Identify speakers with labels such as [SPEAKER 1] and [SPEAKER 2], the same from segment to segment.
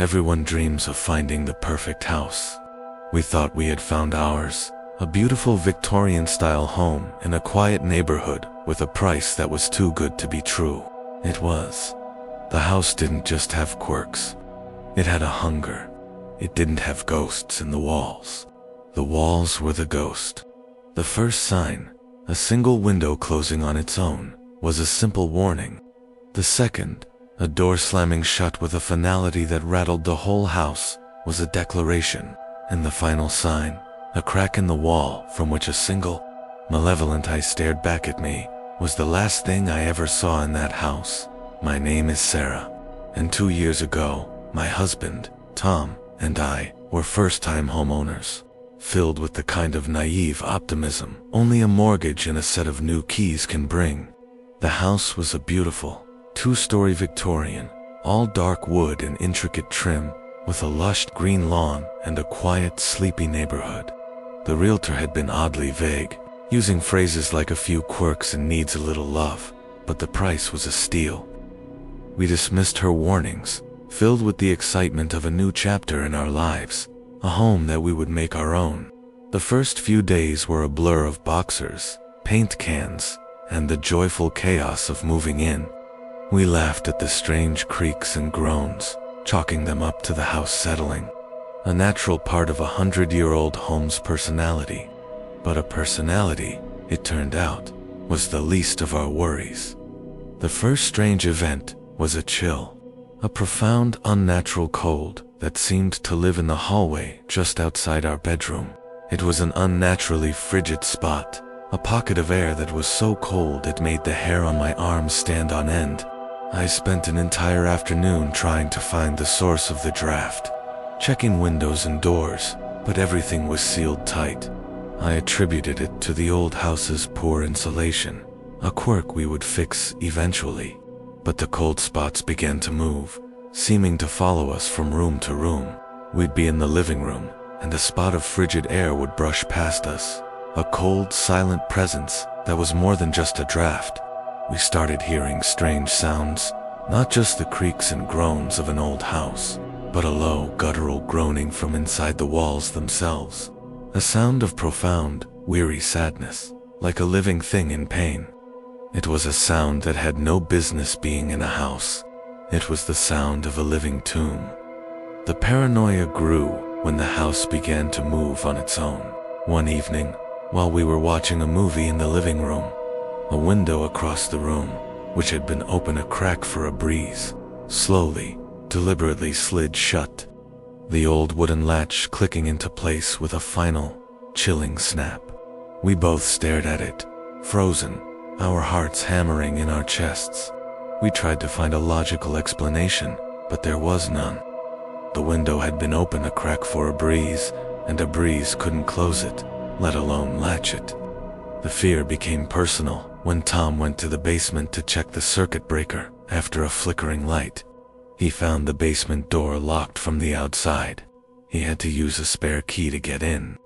[SPEAKER 1] Everyone dreams of finding the perfect house. We thought we had found ours, a beautiful Victorian-style home in a quiet neighborhood with a price that was too good to be true. It was. The house didn't just have quirks. It had a hunger. It didn't have ghosts in the walls. The walls were the ghost. The first sign, a single window closing on its own, was a simple warning. The second, a door slamming shut with a finality that rattled the whole house, was a declaration. And the final sign, a crack in the wall from which a single, malevolent eye stared back at me, was the last thing I ever saw in that house. My name is Sarah, and 2 years ago, my husband, Tom, and I were first-time homeowners, filled with the kind of naive optimism only a mortgage and a set of new keys can bring. The house was a beautiful, 2-story Victorian, all dark wood and intricate trim, with a lush green lawn and a quiet, sleepy neighborhood. The realtor had been oddly vague, using phrases like a few quirks and needs a little love, but the price was a steal. We dismissed her warnings, filled with the excitement of a new chapter in our lives, a home that we would make our own. The first few days were a blur of boxers, paint cans, and the joyful chaos of moving in. We laughed at the strange creaks and groans, chalking them up to the house settling, a natural part of a 100-year-old home's personality. But a personality, it turned out, was the least of our worries. The first strange event was a chill, a profound, unnatural cold that seemed to live in the hallway just outside our bedroom. It was an unnaturally frigid spot, a pocket of air that was so cold it made the hair on my arms stand on end. I spent an entire afternoon trying to find the source of the draft, checking windows and doors, but everything was sealed tight. I attributed it to the old house's poor insulation, a quirk we would fix eventually. But the cold spots began to move, seeming to follow us from room to room. We'd be in the living room, and a spot of frigid air would brush past us, a cold, silent presence that was more than just a draft. We started hearing strange sounds, not just the creaks and groans of an old house, but a low, guttural groaning from inside the walls themselves. A sound of profound, weary sadness, like a living thing in pain. It was a sound that had no business being in a house. It was the sound of a living tomb. The paranoia grew when the house began to move on its own. One evening, while we were watching a movie in the living room, a window across the room, which had been open a crack for a breeze, slowly, deliberately slid shut, the old wooden latch clicking into place with a final, chilling snap. We both stared at it, frozen, our hearts hammering in our chests. We tried to find a logical explanation, but there was none. The window had been open a crack for a breeze, and a breeze couldn't close it, let alone latch it. The fear became personal when Tom went to the basement to check the circuit breaker after a flickering light. He found the basement door locked from the outside. He had to use a spare key to get in.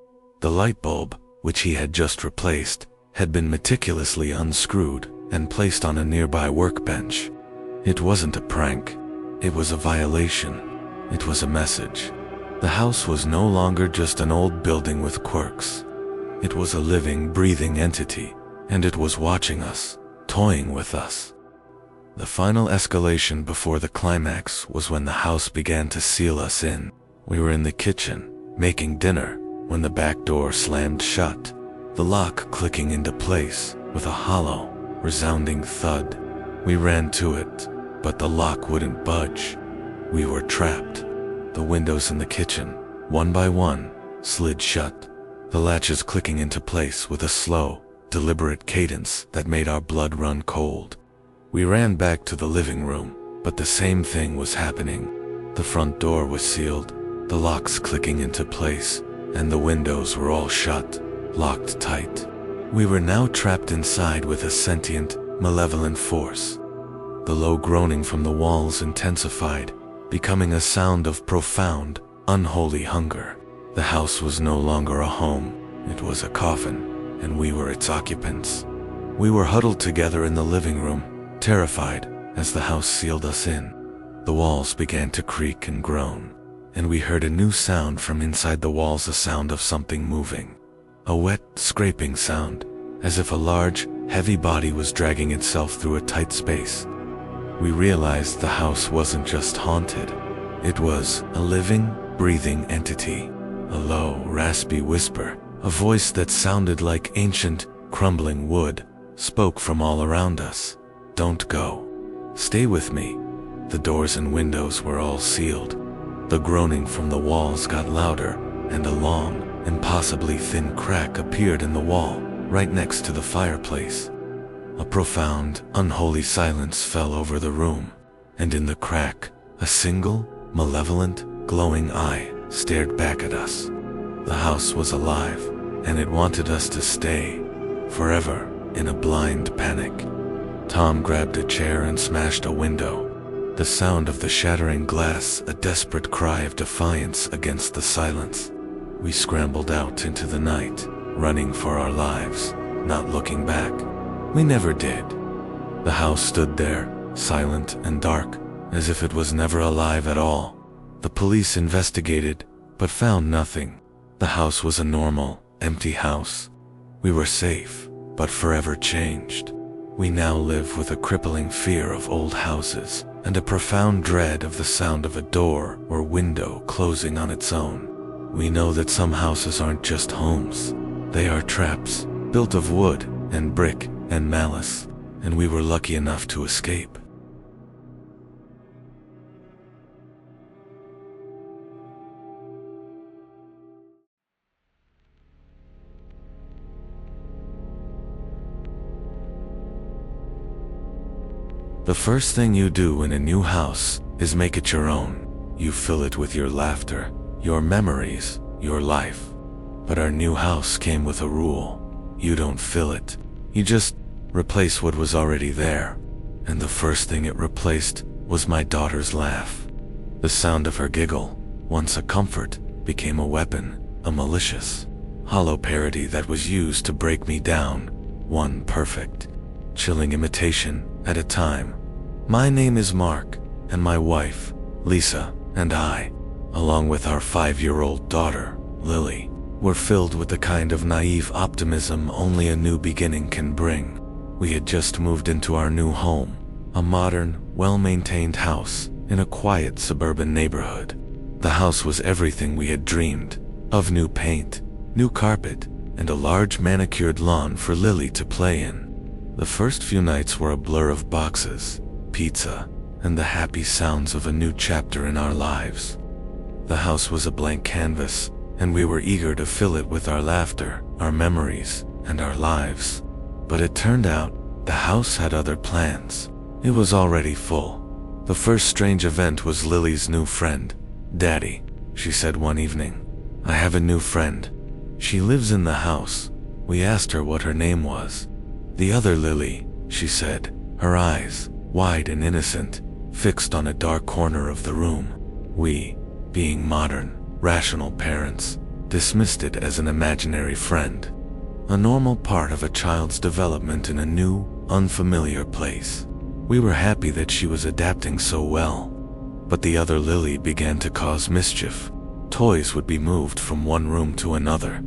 [SPEAKER 1] The light bulb, which he had just replaced, had been meticulously unscrewed and placed on a nearby workbench. It wasn't a prank. It was a violation. It was a message. The house was no longer just an old building with quirks. It was a living, breathing entity, and it was watching us, toying with us. The final escalation before the climax was when the house began to seal us in. We were in the kitchen, making dinner, when the back door slammed shut, the lock clicking into place with a hollow, resounding thud. We ran to it, but the lock wouldn't budge. We were trapped. The windows in the kitchen, one by one, slid shut, the latches clicking into place with a slow, deliberate cadence that made our blood run cold. We ran back to the living room, but the same thing was happening. The front door was sealed, the locks clicking into place, and the windows were all shut, locked tight. We were now trapped inside with a sentient, malevolent force. The low groaning from the walls intensified, becoming a sound of profound, unholy hunger. The house was no longer a home, it was a coffin, and we were its occupants. We were huddled together in the living room, terrified as the house sealed us in. The walls began to creak and groan, and we heard a new sound from inside the walls, a sound of something moving. A wet, scraping sound, as if a large, heavy body was dragging itself through a tight space. We realized the house wasn't just haunted. It was a living, breathing entity. A low, raspy whisper, a voice that sounded like ancient, crumbling wood, spoke from all around us. "Don't go. Stay with me." The doors and windows were all sealed. The groaning from the walls got louder, and a long, impossibly thin crack appeared in the wall, right next to the fireplace. A profound, unholy silence fell over the room, and in the crack, a single, malevolent, glowing eye stared back at us. The house was alive, and it wanted us to stay, forever, in a blind panic. Tom grabbed a chair and smashed a window. The sound of the shattering glass, a desperate cry of defiance against the silence. We scrambled out into the night, running for our lives, not looking back. We never did. The house stood there, silent and dark, as if it was never alive at all. The police investigated, but found nothing. The house was a normal, empty house. We were safe, but forever changed. We now live with a crippling fear of old houses, and a profound dread of the sound of a door or window closing on its own. We know that some houses aren't just homes. They are traps, built of wood and brick and malice, and we were lucky enough to escape. The first thing you do in a new house is make it your own. You fill it with your laughter, your memories, your life. But our new house came with a rule. You don't fill it. You just replace what was already there. And the first thing it replaced was my daughter's laugh. The sound of her giggle, once a comfort, became a weapon, a malicious, hollow parody that was used to break me down, one perfect, chilling imitation at a time. My name is Marc, and my wife, Lisa, and I, along with our 5-year-old daughter, Lily, were filled with the kind of naive optimism only a new beginning can bring. We had just moved into our new home, a modern, well-maintained house in a quiet suburban neighborhood. The house was everything we had dreamed of: new paint, new carpet, and a large manicured lawn for Lily to play in. The first few nights were a blur of boxes, pizza, and the happy sounds of a new chapter in our lives. The house was a blank canvas, and we were eager to fill it with our laughter, our memories, and our lives. But it turned out, the house had other plans. It was already full. The first strange event was Lily's new friend. "Daddy," she said one evening, "I have a new friend. She lives in the house." We asked her what her name was. "The other Lily," she said, her eyes, wide and innocent, fixed on a dark corner of the room. We, being modern, rational parents, dismissed it as an imaginary friend, a normal part of a child's development in a new, unfamiliar place. We were happy that she was adapting so well. But the other Lily began to cause mischief. Toys would be moved from one room to another.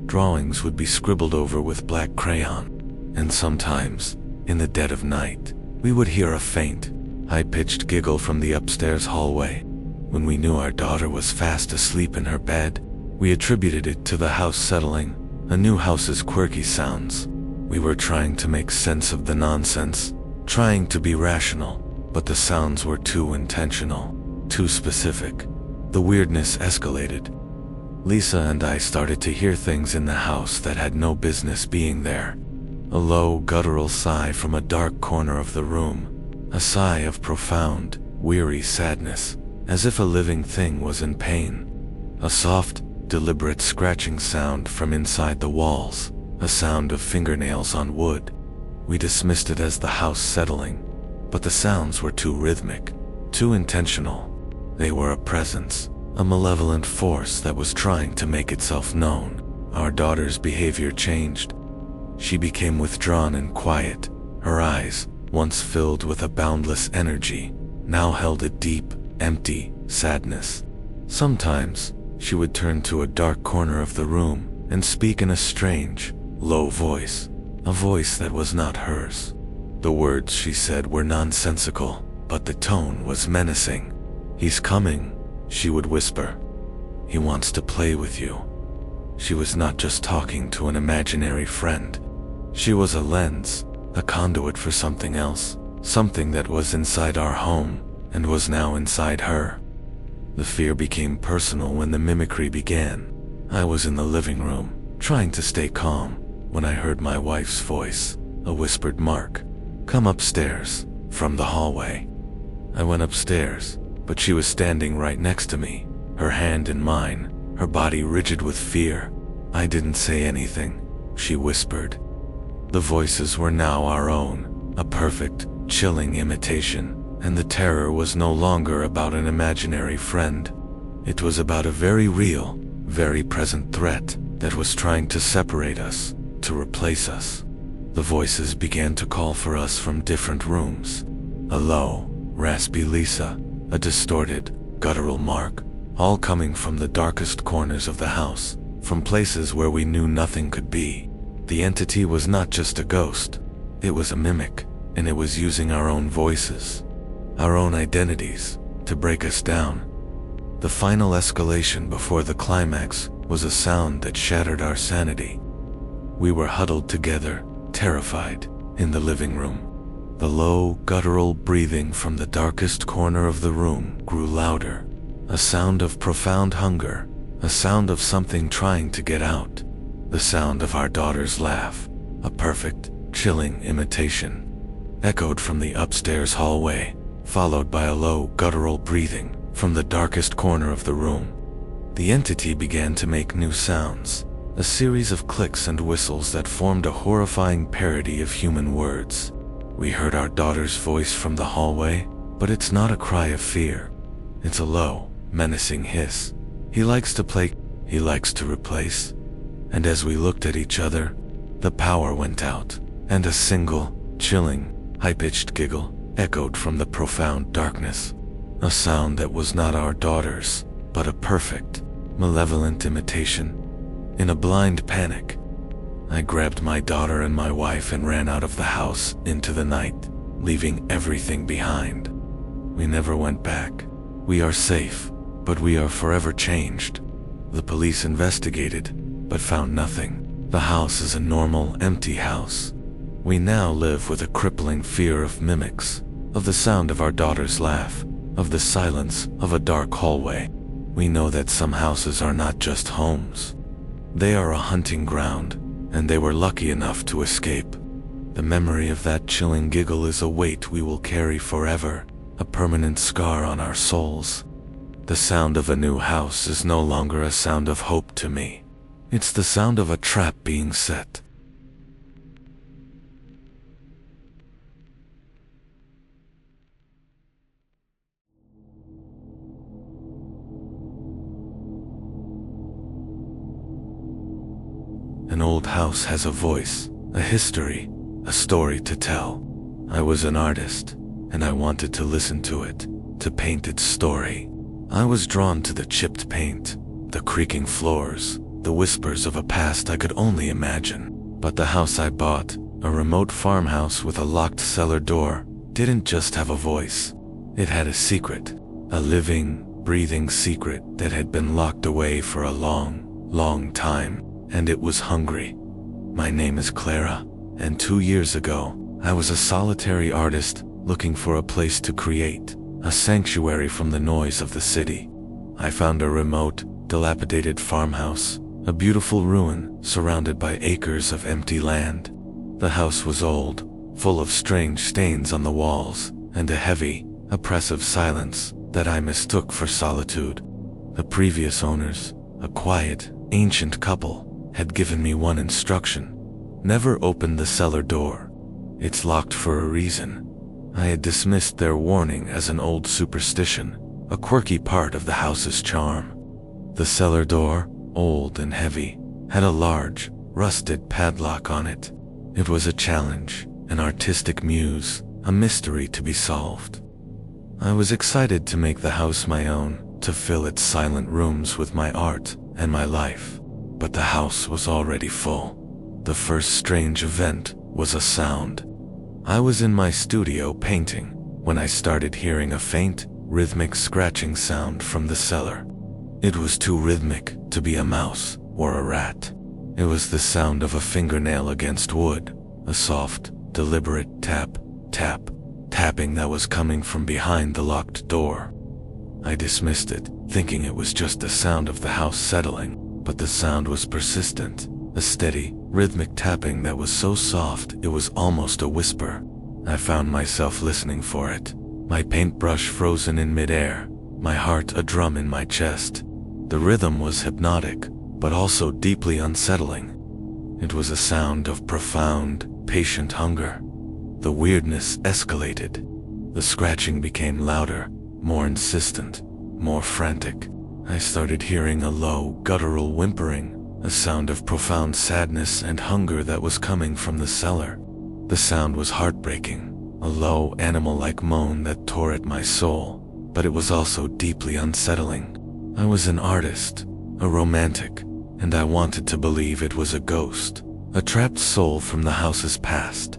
[SPEAKER 1] Drawings would be scribbled over with black crayon. And sometimes, in the dead of night, we would hear a faint, high-pitched giggle from the upstairs hallway. When we knew our daughter was fast asleep in her bed, we attributed it to the house settling, a new house's quirky sounds. We were trying to make sense of the nonsense, trying to be rational, but the sounds were too intentional, too specific. The weirdness escalated. Lisa and I started to hear things in the house that had no business being there. A low, guttural sigh from a dark corner of the room, a sigh of profound, weary sadness, as if a living thing was in pain. A soft, deliberate scratching sound from inside the walls, a sound of fingernails on wood. We dismissed it as the house settling, but the sounds were too rhythmic, too intentional. They were a presence, a malevolent force that was trying to make itself known. Our daughter's behavior changed. She became withdrawn and quiet, her eyes, once filled with a boundless energy, now held a deep, empty sadness. Sometimes, she would turn to a dark corner of the room and speak in a strange, low voice, a voice that was not hers. The words she said were nonsensical, but the tone was menacing. "He's coming," she would whisper. "He wants to play with you." She was not just talking to an imaginary friend. She was a lens, a conduit for something else, something that was inside our home and was now inside her. The fear became personal when the mimicry began. I was in the living room, trying to stay calm, when I heard my wife's voice, a whispered "Marc, come upstairs," from the hallway. I went upstairs, but she was standing right next to me, her hand in mine, her body rigid with fear. "I didn't say anything," she whispered. The voices were now our own, a perfect, chilling imitation, and the terror was no longer about an imaginary friend. It was about a very real, very present threat that was trying to separate us, to replace us. The voices began to call for us from different rooms. A low, raspy Lisa, a distorted, guttural Marc, all coming from the darkest corners of the house, from places where we knew nothing could be. The entity was not just a ghost, it was a mimic, and it was using our own voices, our own identities, to break us down. The final escalation before the climax was a sound that shattered our sanity. We were huddled together, terrified, in the living room. The low, guttural breathing from the darkest corner of the room grew louder, a sound of profound hunger, a sound of something trying to get out, the sound of our daughter's laugh, a perfect, chilling imitation, echoed from the upstairs hallway, followed by a low, guttural breathing from the darkest corner of the room. The entity began to make new sounds, a series of clicks and whistles that formed a horrifying parody of human words. We heard our daughter's voice from the hallway, but it's not a cry of fear. It's a low, menacing hiss. "He likes to play, he likes to replace." And as we looked at each other, the power went out, and a single, chilling, high-pitched giggle echoed from the profound darkness. A sound that was not our daughter's, but a perfect, malevolent imitation. In a blind panic, I grabbed my daughter and my wife and ran out of the house into the night, leaving everything behind. We never went back. We are safe, but we are forever changed. The police investigated, but found nothing. The house is a normal, empty house. We now live with a crippling fear of mimics, of the sound of our daughter's laugh, of the silence of a dark hallway. We know that some houses are not just homes. They are a hunting ground, and they were lucky enough to escape. The memory of that chilling giggle is a weight we will carry forever, a permanent scar on our souls. The sound of a new house is no longer a sound of hope to me. It's the sound of a trap being set. An old house has a voice, a history, a story to tell. I was an artist, and I wanted to listen to it, to paint its story. I was drawn to the chipped paint, the creaking floors, the whispers of a past I could only imagine. But the house I bought, a remote farmhouse with a locked cellar door, didn't just have a voice. It had a secret, a living, breathing secret that had been locked away for a long, long time. And it was hungry. My name is Clara, and 2 years ago, I was a solitary artist looking for a place to create, a sanctuary from the noise of the city. I found a remote, dilapidated farmhouse, a beautiful ruin surrounded by acres of empty land. The house was old, full of strange stains on the walls, and a heavy, oppressive silence that I mistook for solitude. The previous owners, a quiet, ancient couple, had given me one instruction: never open the cellar door. It's locked for a reason. I had dismissed their warning as an old superstition, a quirky part of the house's charm. The cellar door, old and heavy, had a large, rusted padlock on it. It was a challenge, an artistic muse, a mystery to be solved. I was excited to make the house my own, to fill its silent rooms with my art and my life. But the house was already full. The first strange event was a sound. I was in my studio painting when I started hearing a faint, rhythmic scratching sound from the cellar. It was too rhythmic to be a mouse or a rat. It was the sound of a fingernail against wood, a soft, deliberate tap, tap, tapping that was coming from behind the locked door. I dismissed it, thinking it was just the sound of the house settling, but the sound was persistent, a steady, rhythmic tapping that was so soft it was almost a whisper. I found myself listening for it, my paintbrush frozen in midair, my heart a drum in my chest. The rhythm was hypnotic, but also deeply unsettling. It was a sound of profound, patient hunger. The weirdness escalated. The scratching became louder, more insistent, more frantic. I started hearing a low, guttural whimpering, a sound of profound sadness and hunger that was coming from the cellar. The sound was heartbreaking, a low, animal-like moan that tore at my soul, but it was also deeply unsettling. I was an artist, a romantic, and I wanted to believe it was a ghost, a trapped soul from the house's past.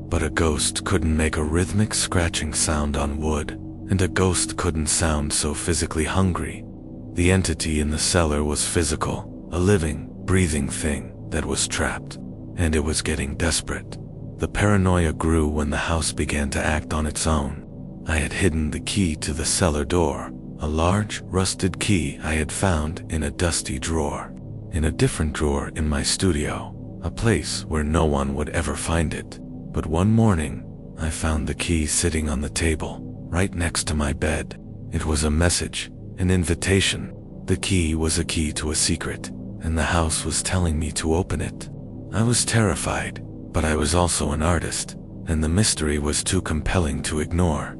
[SPEAKER 1] But a ghost couldn't make a rhythmic scratching sound on wood, and a ghost couldn't sound so physically hungry. The entity in the cellar was physical, a living, breathing thing that was trapped, and it was getting desperate. The paranoia grew when the house began to act on its own. I had hidden the key to the cellar door, a large, rusted key I had found in a dusty drawer, in a different drawer in my studio, a place where no one would ever find it. But one morning, I found the key sitting on the table, right next to my bed. It was a message, an invitation. The key was a key to a secret, and the house was telling me to open it. I was terrified, but I was also an artist, and the mystery was too compelling to ignore.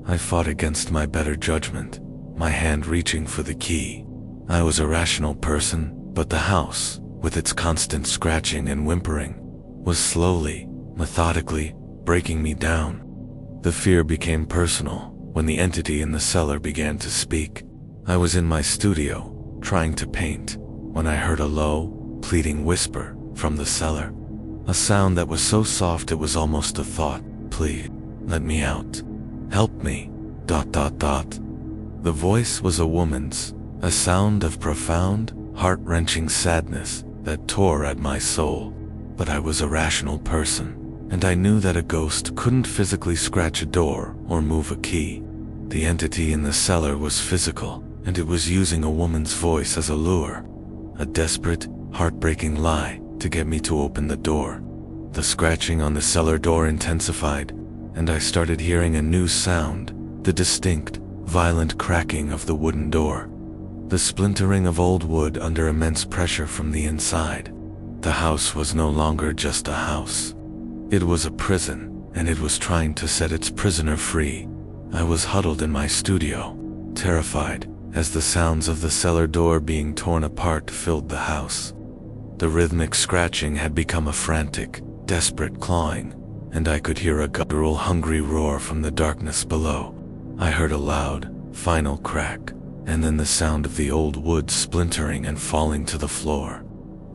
[SPEAKER 1] I fought against my better judgment, my hand reaching for the key. I was a rational person, but the house, with its constant scratching and whimpering, was slowly, methodically, breaking me down. The fear became personal when the entity in the cellar began to speak. I was in my studio, trying to paint, when I heard a low, pleading whisper from the cellar. A sound that was so soft it was almost a thought. Please, let me out. Help me. ... The voice was a woman's, a sound of profound, heart-wrenching sadness that tore at my soul. But I was a rational person, and I knew that a ghost couldn't physically scratch a door or move a key. The entity in the cellar was physical, and it was using a woman's voice as a lure, a desperate, heartbreaking lie to get me to open the door. The scratching on the cellar door intensified, and I started hearing a new sound, the distinct, violent cracking of the wooden door, the splintering of old wood under immense pressure from the inside. The house was no longer just a house. It was a prison, and it was trying to set its prisoner free. I was huddled in my studio, terrified, as the sounds of the cellar door being torn apart filled the house. The rhythmic scratching had become a frantic, desperate clawing, and I could hear a guttural, hungry roar from the darkness below. I heard a loud, final crack, and then the sound of the old wood splintering and falling to the floor.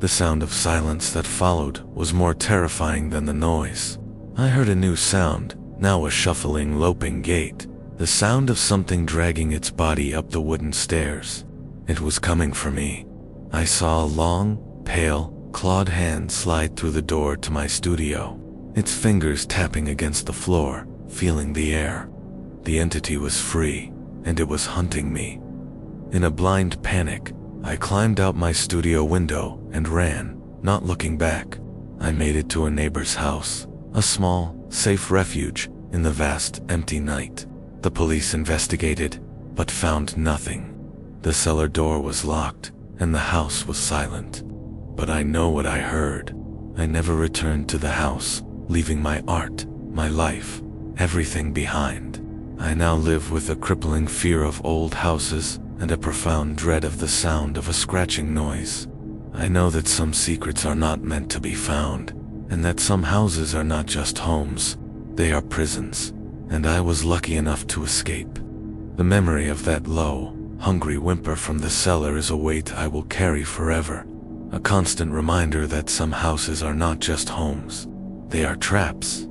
[SPEAKER 1] The sound of silence that followed was more terrifying than the noise. I heard a new sound, now a shuffling, loping gait, the sound of something dragging its body up the wooden stairs. It was coming for me. I saw a long, pale, clawed hand slide through the door to my studio, its fingers tapping against the floor, feeling the air. The entity was free, and it was hunting me. In a blind panic, I climbed out my studio window and ran, not looking back. I made it to a neighbor's house, a small, safe refuge in the vast, empty night. The police investigated, but found nothing. The cellar door was locked, and the house was silent. But I know what I heard. I never returned to the house, leaving my art, my life, everything behind. I now live with a crippling fear of old houses and a profound dread of the sound of a scratching noise. I know that some secrets are not meant to be found, and that some houses are not just homes, they are prisons, and I was lucky enough to escape. The memory of that low, hungry whimper from the cellar is a weight I will carry forever, a constant reminder that some houses are not just homes, they are traps.